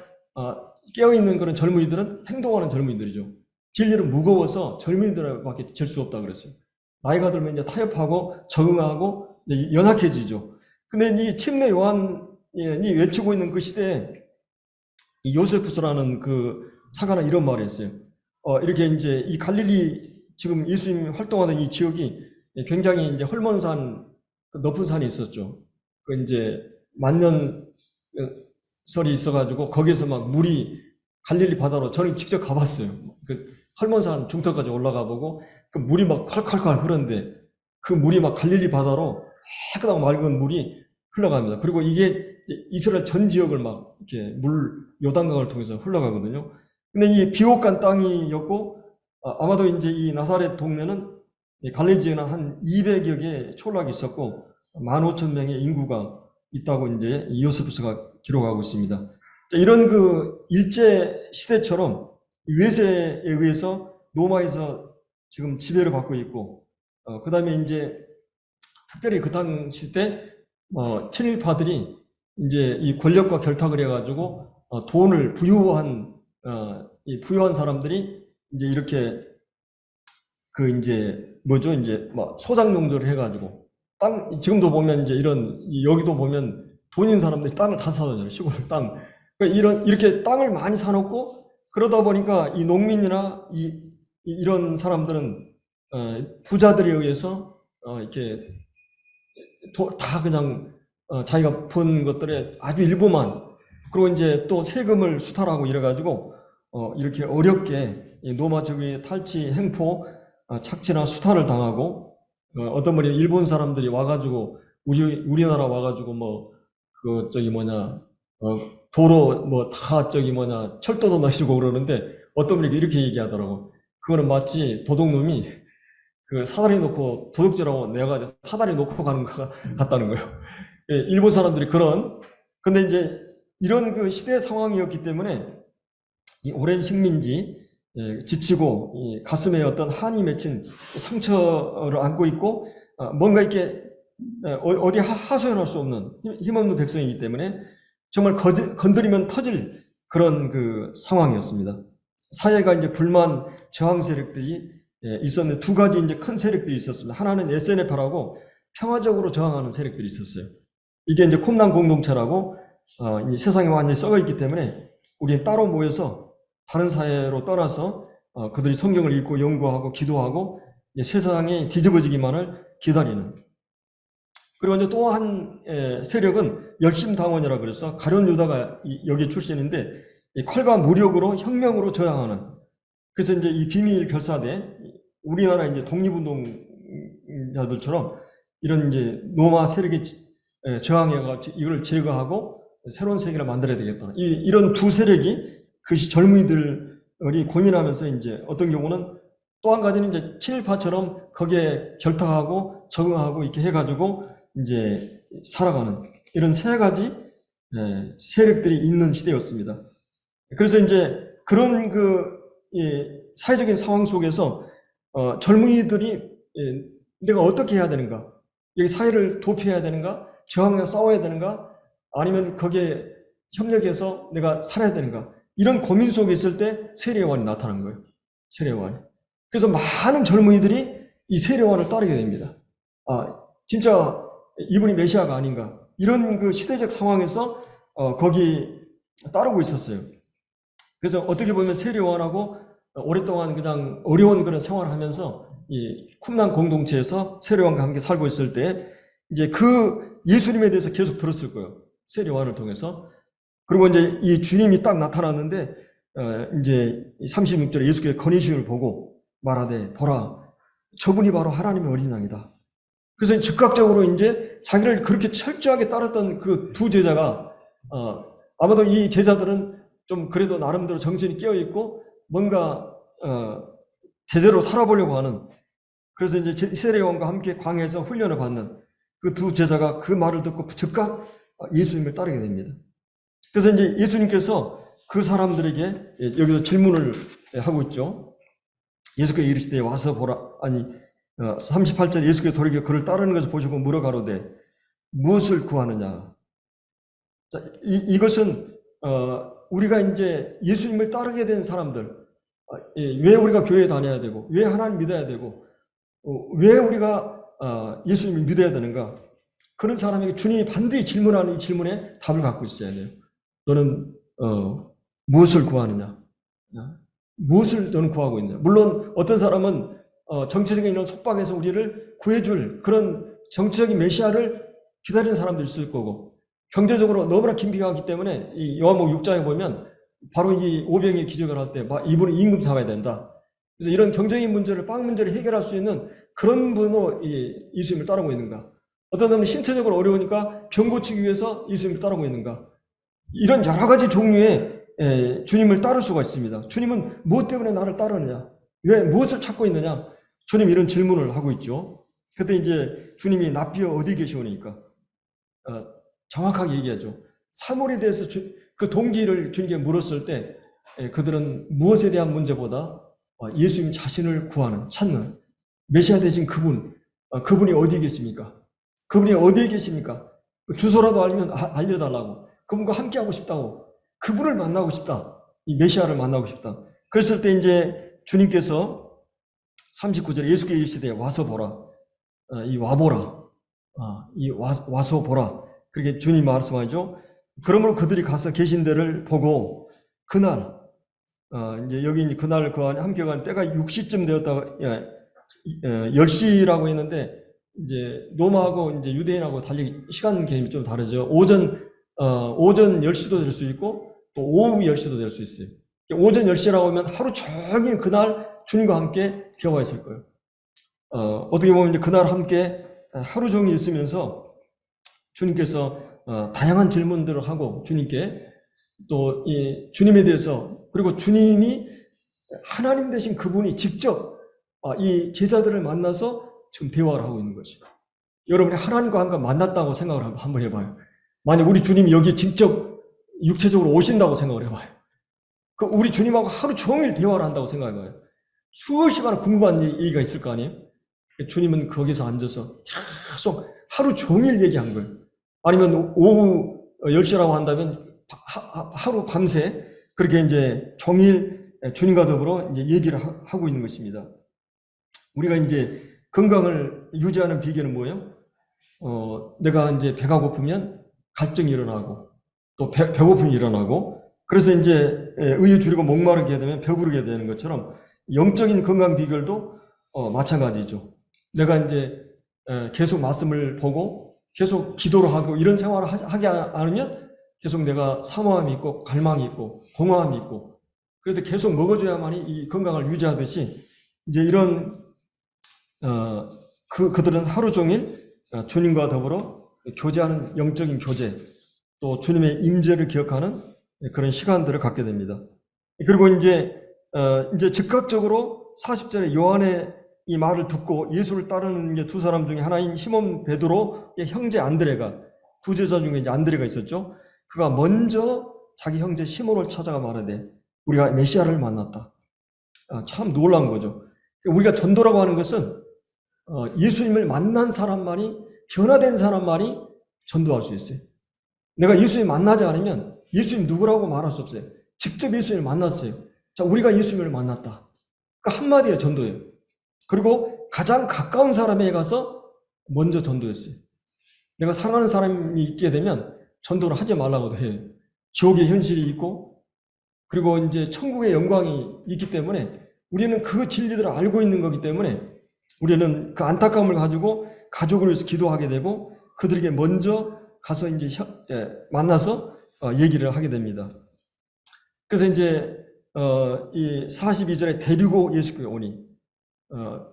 깨어있는 그런 젊은이들은 행동하는 젊은이들이죠. 진리는 무거워서 젊은이들밖에 질 수 없다 그랬어요. 나이가 들면 이제 타협하고 적응하고 이제 연약해지죠. 근데 이 침례 요한이 외치고 있는 그 시대에 이 요세푸스라는 그 사가는 이런 말을 했어요. 이렇게 이제 이 갈릴리 지금 예수님이 활동하던 이 지역이 굉장히 이제 헐몬산, 높은 산이 있었죠. 그 이제 만년설이 있어가지고 거기에서 막 물이 갈릴리 바다로 저는 직접 가봤어요. 그 헐몬산 중턱까지 올라가 보고 그 물이 막 콸콸콸 흐르는데 그 물이 막 갈릴리 바다로 깨끗하고 맑은 물이 흘러갑니다. 그리고 이게 이스라엘 전 지역을 막 이렇게 요단강을 통해서 흘러가거든요. 근데 이 비옥한 땅이었고 아마도 이제 이 나사렛 동네는 갈릴리지에는 한 200여 개의 촌락이 있었고 15,000명의 인구가 있다고 이제 요세푸스가 기록하고 있습니다. 이런 그 일제 시대처럼 외세에 의해서 로마에서 지금 지배를 받고 있고, 그 다음에 이제 특별히 그 당시 때 친일파들이 이제 이 권력과 결탁을 해가지고 돈을 부유한 사람들이 이제 이렇게 그 이제 뭐죠, 이제 막 소장농조를 해가지고 땅, 지금도 보면 이제 여기도 보면 돈 있는 사람들이 땅을 다 사잖아요. 시골 땅. 그러니까 이렇게 땅을 많이 사놓고 그러다 보니까 이 농민이나 이런 사람들은 부자들에 의해서 이렇게 다 그냥 자기가 번 것들의 아주 일부만, 그리고 이제 또 세금을 수탈하고 이래가지고 이렇게 어렵게 노마 적의 탈취, 행포, 착취나 수탈을 당하고 어떤 분이 일본 사람들이 와가지고 우리나라 와가지고 도로 철도도 넣으시고 그러는데 어떤 분이 이렇게 얘기하더라고. 그거는 마치 도둑놈이 그 사다리 놓고 도둑질하고 내가지고 사다리 놓고 가는 것 같다는 거예요. 일본 사람들이 근데 이제 이런 그 시대 상황이었기 때문에 이 오랜 식민지, 지치고 이 가슴에 어떤 한이 맺힌 상처를 안고 있고 뭔가 이렇게 어디 하소연할 수 없는 힘없는 백성이기 때문에 정말 건드리면 터질 그런 그 상황이었습니다. 사회가 이제 불만 저항 세력들이 있었는데 두 가지 이제 큰 세력들이 있었습니다. 하나는 SNF라고 평화적으로 저항하는 세력들이 있었어요. 이게 이제 쿰란 공동체라고 이 세상이 완전히 썩어 있기 때문에 우리는 따로 모여서 다른 사회로 떠나서 그들이 성경을 읽고 연구하고 기도하고 세상이 뒤집어지기만을 기다리는. 그리고 이제 또 한 세력은 열심당원이라 그래서 가룟 유다가 여기 출신인데 칼과 무력으로 혁명으로 저항하는. 그래서 이제 이 비밀 결사대, 우리나라 이제 독립운동자들처럼 이런 이제 로마 세력에 저항해가지고 이걸 제거하고 새로운 세계를 만들어야 되겠다. 이런 두 세력이 그 젊은이들이 고민하면서 이제 어떤 경우는 또 한 가지는 이제 친일파처럼 거기에 결탁하고 적응하고 이렇게 해가지고 이제 살아가는 이런 세 가지 세력들이 있는 시대였습니다. 그래서 이제 그런 사회적인 상황 속에서 젊은이들이 내가 어떻게 해야 되는가? 여기 사회를 도피해야 되는가? 저항과 싸워야 되는가? 아니면 거기에 협력해서 내가 살아야 되는가? 이런 고민 속에 있을 때 세례요한이 나타난 거예요. 세례요한이. 그래서 많은 젊은이들이 이 세례요한을 따르게 됩니다. 진짜 이분이 메시아가 아닌가? 이런 그 시대적 상황에서 거기 따르고 있었어요. 그래서 어떻게 보면 세례요한하고 오랫동안 그냥 어려운 그런 생활을 하면서 이 쿰란 공동체에서 세례요한과 함께 살고 있을 때 이제 그 예수님에 대해서 계속 들었을 거예요. 세례요한을 통해서. 그리고 이제 이 주님이 딱 나타났는데 이제 36절에 예수께서 건의심을 보고 말하되 보라 저분이 바로 하나님의 어린 양이다. 그래서 즉각적으로 이제 자기를 그렇게 철저하게 따랐던 그 두 제자가 아마도 이 제자들은 좀 그래도 나름대로 정신이 깨어있고 뭔가 제대로 살아보려고 하는, 그래서 이제 세례요한과 함께 광야에서 훈련을 받는 그 두 제자가 그 말을 듣고 즉각 예수님을 따르게 됩니다. 그래서 이제 예수님께서 그 사람들에게 여기서 질문을 하고 있죠. 예수께서 이르시되 와서 보라. 아니 38절 예수께서 돌이켜 그를 따르는 것을 보시고 물어가로되 무엇을 구하느냐. 자, 이것은 우리가 이제 예수님을 따르게 된 사람들, 왜 우리가 교회에 다녀야 되고, 왜 하나님 믿어야 되고, 왜 우리가 예수님을 믿어야 되는가? 그런 사람에게 주님이 반드시 질문하는 이 질문에 답을 갖고 있어야 돼요. 너는 무엇을 구하느냐? 무엇을 너는 구하고 있느냐? 물론 어떤 사람은 정치적인 이런 속박에서 우리를 구해줄 그런 정치적인 메시아를 기다리는 사람도 있을 거고, 경제적으로 너무나 긴박하기 때문에 이 요한복음 6장에 보면 바로 이 오병이 기적을 할 때 이분은 임금 삼아야 된다. 그래서 이런 경제적인 문제를, 빵 문제를 해결할 수 있는 그런 분으로 예수님을 따르고 있는가? 어떤 사람은 신체적으로 어려우니까 병 고치기 위해서 예수님을 따르고 있는가? 이런 여러 가지 종류의 주님을 따를 수가 있습니다. 주님은 무엇 때문에 나를 따르느냐? 왜 무엇을 찾고 있느냐? 주님 이런 질문을 하고 있죠. 그때 이제 주님이 납비여 어디 계시오니까 정확하게 얘기하죠. 사물에 대해서 그 동기를 주님께 물었을 때 그들은 무엇에 대한 문제보다 예수님 자신을 구하는, 찾는 메시아 되신 그분이 어디에 계십니까? 그분이 어디에 계십니까? 주소라도 알면 알려달라고. 그분과 함께하고 싶다고. 그분을 만나고 싶다. 이 메시아를 만나고 싶다. 그랬을 때 이제 주님께서 39절에 예수께서 이르시되 와서 보라. 이 와보라. 와서 보라. 그렇게 주님 말씀하죠. 그러므로 그들이 가서 계신 데를 보고 그날 이제 여기 이제 그날 그 안에 함께 가는 때가 6시쯤 되었다가 10시라고 했는데 이제 로마하고 이제 유대인하고 달리 시간 개념이 좀 다르죠. 오전 10시도 될 수 있고 또 오후 10시도 될 수 있어요. 오전 10시라고 하면 하루 종일 그날 주님과 함께 되어 있을 거예요. 어떻게 보면 이제 그날 함께 하루 종일 있으면서 주님께서 다양한 질문들을 하고 주님께 또 이 주님에 대해서 그리고 주님이 하나님 되신 그분이 직접 이 제자들을 만나서 지금 대화를 하고 있는 거죠. 여러분이 하나님과 한번 만났다고 생각을 한번 해봐요. 만약 우리 주님이 여기 직접 육체적으로 오신다고 생각을 해봐요. 그 우리 주님하고 하루 종일 대화를 한다고 생각해봐요. 수십 시간 궁금한 얘기가 있을 거 아니에요? 주님은 거기서 앉아서 계속 하루 종일 얘기한 거예요. 아니면 오후 10시라고 한다면 하루 밤새 그렇게 이제 종일 주님과 더불어 이제 얘기를 하고 있는 것입니다. 우리가 이제 건강을 유지하는 비결은 뭐예요? 내가 이제 배가 고프면 갈증이 일어나고 또 배고픔이 일어나고 그래서 이제 의유 줄이고 목마르게 되면 배부르게 되는 것처럼 영적인 건강 비결도 마찬가지죠. 내가 이제 계속 말씀을 보고 계속 기도를 하고 이런 생활을 하지 않으면 계속 내가 사모함이 있고 갈망이 있고 공허함이 있고 그래도 계속 먹어줘야만이 이 건강을 유지하듯이 이제 이런 그들은 하루 종일 주님과 더불어 교제하는 영적인 교제 또 주님의 임재를 기억하는 그런 시간들을 갖게 됩니다. 그리고 이제 즉각적으로 40절에 요한의 이 말을 듣고 예수를 따르는 이제 두 사람 중에 하나인 시몬 베드로의 형제 안드레가 두 제자 중에 이제 안드레가 있었죠. 그가 먼저 자기 형제 시몬을 찾아가 말하되 우리가 메시아를 만났다. 참 놀라운 거죠. 우리가 전도라고 하는 것은 예수님을 만난 사람만이 변화된 사람만이 전도할 수 있어요. 내가 예수님 만나지 않으면 예수님 누구라고 말할 수 없어요. 직접 예수님을 만났어요. 자, 우리가 예수님을 만났다. 그러니까 한마디에 전도예요. 그리고 가장 가까운 사람에게 가서 먼저 전도했어요. 내가 사랑하는 사람이 있게 되면 전도를 하지 말라고도 해요. 지옥의 현실이 있고 그리고 이제 천국의 영광이 있기 때문에 우리는 그 진리들을 알고 있는 거기 때문에 우리는 그 안타까움을 가지고 가족을 위해서 기도하게 되고 그들에게 먼저 가서 이제 만나서 얘기를 하게 됩니다. 그래서 이제 이 42절에 데리고 예수께 오니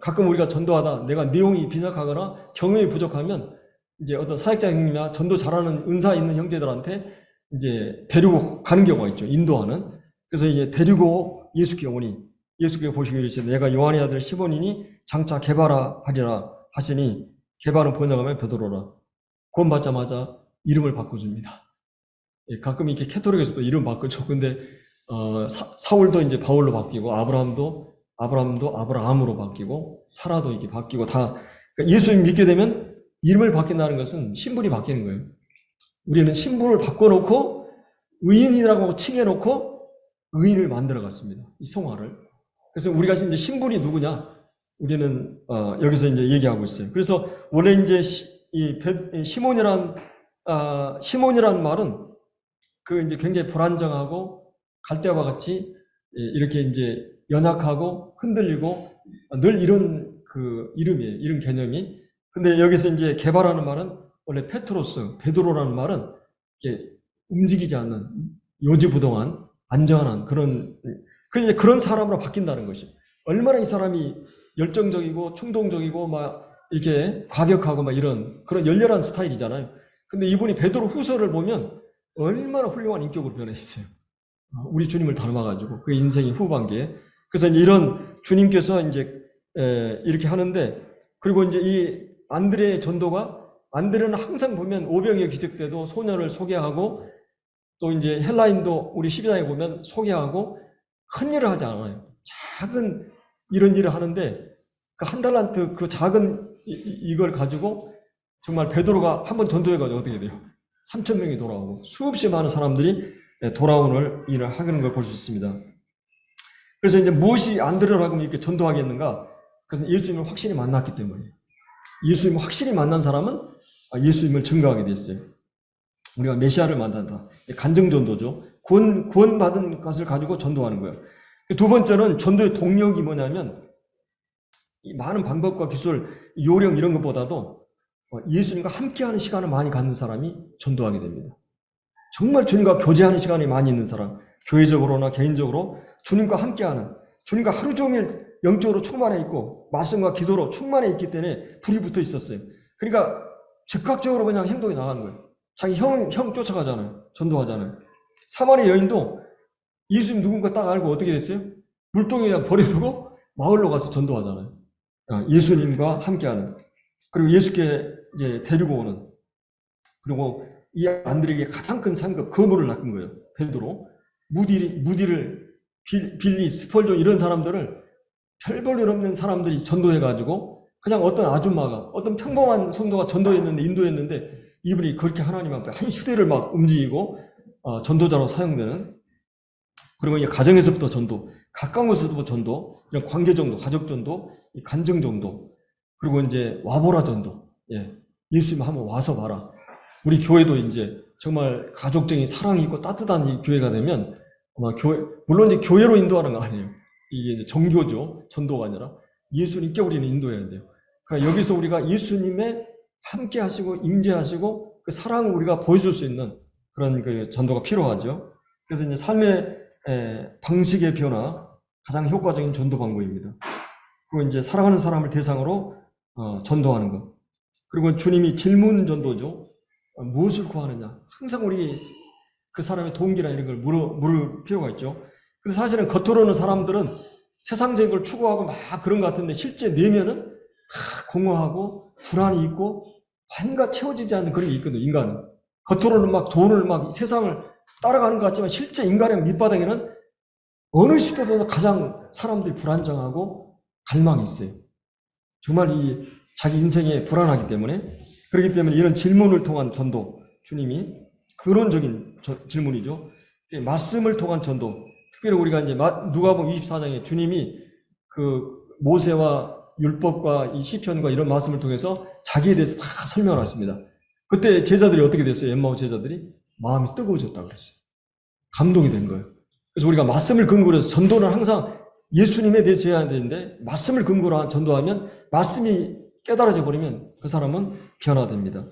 가끔 우리가 전도하다 내가 내용이 빈약하거나 경험이 부족하면 이제 어떤 사역자 형님이나 전도 잘하는 은사 있는 형제들한테 이제 데리고 가는 경우가 있죠. 인도하는. 그래서 이제 데리고 예수께 오니 예수께 보시기를 이르시되 내가 요한의 아들 시몬이니 장차 게바라 하리라 하시니 게바는 번역하면 베드로라. 구원받자마자 이름을 바꿔줍니다. 가끔 이렇게 캐토릭에서도 이름 바꾸죠. 근데 사울도 이제 바울로 바뀌고 아브라함도 아브라함도 아브라함으로 바뀌고 사라도 이렇게 바뀌고 다 그러니까 예수님 믿게 되면 이름을 바뀐다는 것은 신분이 바뀌는 거예요. 우리는 신분을 바꿔놓고 의인이라고 칭해놓고 의인을 만들어갔습니다. 이 성화를. 그래서 우리가 이제 신분이 누구냐? 우리는 여기서 이제 얘기하고 있어요. 그래서 원래 이제 시몬이란 말은 그 이제 굉장히 불안정하고 갈대와 같이 이렇게 이제 연약하고 흔들리고 늘 이런 그 이름이에요. 이런 개념이. 근데 여기서 이제 개발하는 말은 원래 페트로스, 베드로라는 말은 이게 움직이지 않는 요지부동한 안정한 그런 사람으로 바뀐다는 것이죠. 얼마나 이 사람이 열정적이고 충동적이고 막 이렇게 과격하고 막 이런 그런 열렬한 스타일이잖아요. 근데 이분이 베드로 후서를 보면 얼마나 훌륭한 인격으로 변해 있어요. 우리 주님을 닮아가지고 그 인생의 후반기에. 그래서 이제 이런 주님께서 이제 이렇게 하는데 그리고 이제 이 안드레의 전도가 안드레는 항상 보면 오병이어 기적 때도 소년을 소개하고 또 이제 헬라인도 우리 12장에 보면 소개하고 큰 일을 하지 않아요. 작은 이런 일을 하는데 그 한 달란트 그 작은 이걸 가지고 정말 베드로가 한번 전도해가지고 어떻게 돼요? 3,000명이 돌아오고 수없이 많은 사람들이 돌아오는 일을 하는 걸 볼 수 있습니다. 그래서 이제 무엇이 안드레라고 이렇게 전도하겠는가? 그래서 예수님을 확실히 만났기 때문이에요. 예수님을 확실히 만난 사람은 예수님을 증거하게 됐어요. 우리가 메시아를 만난다. 간증전도죠. 구원받은 것을 가지고 전도하는 거예요. 두 번째는 전도의 동력이 뭐냐면 이 많은 방법과 기술, 요령 이런 것보다도 예수님과 함께하는 시간을 많이 갖는 사람이 전도하게 됩니다. 정말 주님과 교제하는 시간이 많이 있는 사람, 교회적으로나 개인적으로 주님과 함께하는, 주님과 하루 종일 영적으로 충만해 있고 말씀과 기도로 충만해 있기 때문에 불이 붙어 있었어요. 그러니까 즉각적으로 그냥 행동이 나가는 거예요. 자기 형 쫓아가잖아요. 전도하잖아요. 사마리 여인도 예수님 누군가 딱 알고 어떻게 됐어요? 물동에 그냥 버려두고 마을로 가서 전도하잖아요. 예수님과 함께하는. 그리고 예수께 이제 데리고 오는. 그리고 이 안드레에게 가장 큰 상급, 거물을 낚은 거예요. 베드로. 무디를 빌리, 스펄존 이런 사람들을 별 볼 일 없는 사람들이 전도해가지고 그냥 어떤 아줌마가 어떤 평범한 성도가 전도했는데 인도했는데 이분이 그렇게 하나님 앞에 한 시대를 막 움직이고 전도자로 사용되는 그리고 이제 가정에서부터 전도, 가까운 곳에서부터 전도, 이런 관계 전도, 가족 전도, 간증 전도, 그리고 이제 와보라 전도. 예수님 한번 와서 봐라. 우리 교회도 이제 정말 가족적인 사랑이 있고 따뜻한 이 교회가 되면 아마 물론 이제 교회로 인도하는 거 아니에요. 이게 이제 정교죠. 전도가 아니라 예수님께 우리는 인도해야 돼요. 그러니까 여기서 우리가 예수님의 함께 하시고 임재하시고 그 사랑을 우리가 보여줄 수 있는 그런 그 전도가 필요하죠. 그래서 이제 삶의 방식의 변화, 가장 효과적인 전도 방법입니다. 그리고 이제 사랑하는 사람을 대상으로 전도하는 것. 그리고 주님이 질문 전도죠. 무엇을 구하느냐. 항상 우리 그 사람의 동기나 이런 걸 물을 필요가 있죠. 근데 사실은 겉으로는 사람들은 세상적인 걸 추구하고 막 그런 것 같은데 실제 내면은 공허하고 불안이 있고 뭔가 채워지지 않는 그런 게 있거든요. 인간은. 겉으로는 막 돈을 막 세상을 따라가는 것 같지만 실제 인간의 밑바닥에는 어느 시대보다 가장 사람들이 불안정하고 갈망이 있어요. 정말 이 자기 인생에 불안하기 때문에 그렇기 때문에 이런 질문을 통한 전도 주님이 근원적인 질문이죠. 말씀을 통한 전도 특별히 우리가 이제 누가복음 24장에 주님이 그 모세와 율법과 이 시편과 이런 말씀을 통해서 자기에 대해서 다 설명을 하십니다. 그때 제자들이 어떻게 됐어요? 엠마오 제자들이 마음이 뜨거워졌다고 그랬어요. 감동이 된 거예요. 그래서 우리가 말씀을 근거로 해서 전도는 항상 예수님에 대해서 해야 되는데 말씀을 근거로 전도하면 말씀이 깨달아져 버리면 그 사람은 변화됩니다.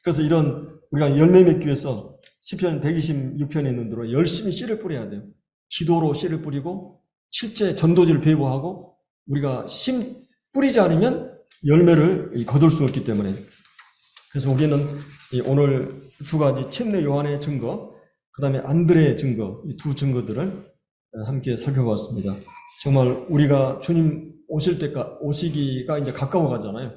그래서 이런 우리가 열매 맺기 위해서 시편 126편에 있는 대로 열심히 씨를 뿌려야 돼요. 기도로 씨를 뿌리고 실제 전도지를 배부하고 우리가 뿌리지 않으면 열매를 거둘 수 없기 때문에 그래서 우리는 오늘 두 가지 침례 요한의 증거 그 다음에 안드레의 증거 이 두 증거들을 함께 살펴봤습니다. 정말 우리가 주님 오시기가 이제 가까워 가잖아요.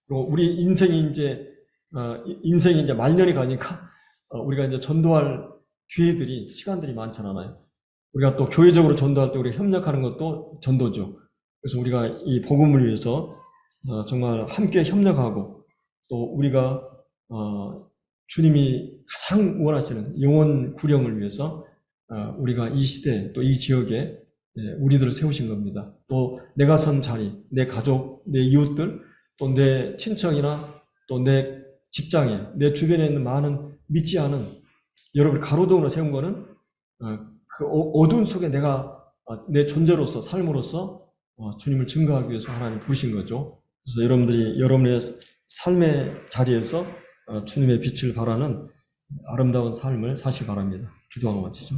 그리고 우리 인생이 이제 말년이 가니까 우리가 이제 전도할 기회들이 시간들이 많잖아요. 우리가 또 교회적으로 전도할 때 우리가 협력하는 것도 전도죠. 그래서 우리가 이 복음을 위해서 정말 함께 협력하고 또 우리가 주님이 가장 원하시는 영원 구령을 위해서 우리가 이 시대 또 이 지역에 우리들을 세우신 겁니다. 또 내가 선 자리, 내 가족, 내 이웃들, 또 내 친척이나 또 내 직장에, 내 주변에 있는 많은 믿지 않은 여러분을 가로등으로 세운 거는 그 어두운 속에 내가 내 존재로서 삶으로서 주님을 증거하기 위해서 하나님 부르신 거죠. 그래서 여러분들이 여러분의 삶의 자리에서 주님의 빛을 발하는 아름다운 삶을 사시 바랍니다. 기도하고 마치죠.